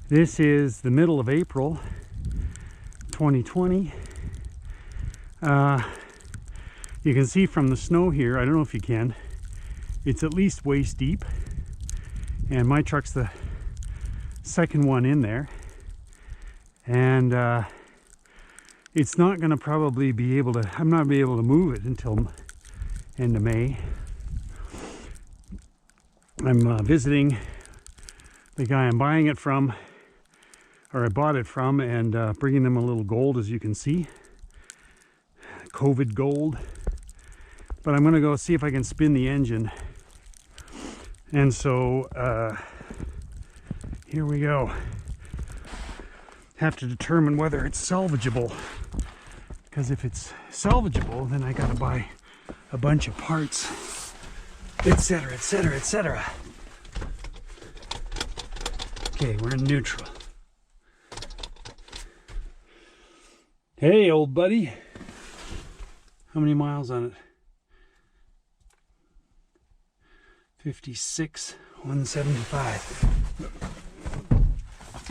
This is the middle of April 2020. You can see from the snow here, I don't know if you can, it's at least waist deep, and my truck's the second one in there, and it's not going to probably be able to, I'm not be able to move it until end of May. I'm visiting the guy I'm buying it from, or I bought it from, and bringing them a little gold, as you can see, COVID gold. But I'm going to go see if I can spin the engine, and so here we go. Have to determine whether it's salvageable, because if it's salvageable, then I got to buy a bunch of parts, etc., etc., etc. Okay, we're in neutral. Hey, old buddy. How many miles on it? 56, 175.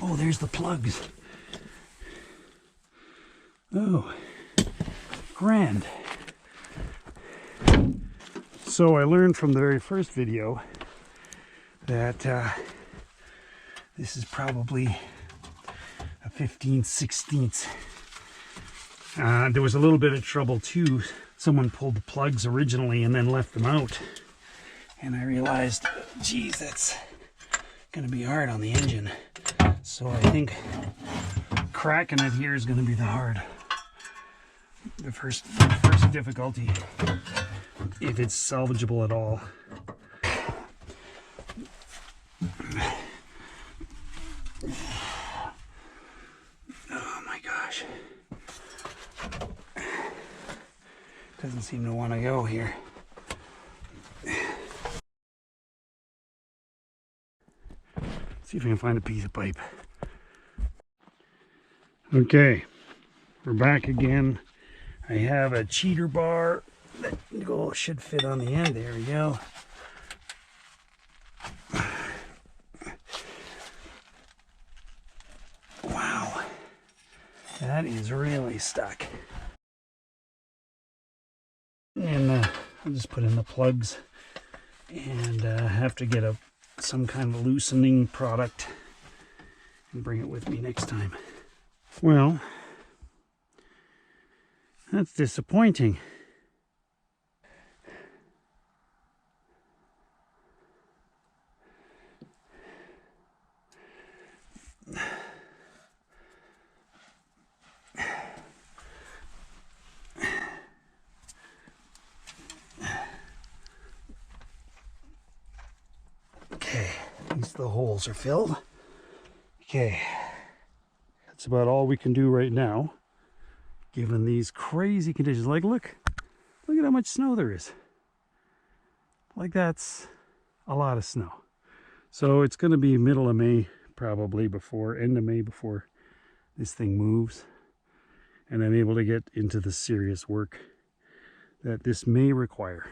Oh, there's the plugs. Oh, grand. So I learned from the very first video that this is probably a 15/16. There was a little bit of trouble too. Someone pulled the plugs originally and then left them out. And I realized, geez, that's going to be hard on the engine. So I think cracking it here is going to be the first difficulty, if it's salvageable at all. Oh my gosh. Doesn't seem to want to go here. See if I can find a piece of pipe. Okay, we're back again. I have a cheater bar that should fit on the end. There we go. Wow, that is really stuck. And I'll just put in the plugs, and have to get some kind of loosening product and bring it with me next time. Well, that's disappointing. Okay, at least the holes are filled. Okay, that's about all we can do right now, given these crazy conditions. Like, look at how much snow there is. Like, that's a lot of snow. So it's going to be middle of May, probably end of May, before this thing moves, and I'm able to get into the serious work that this may require.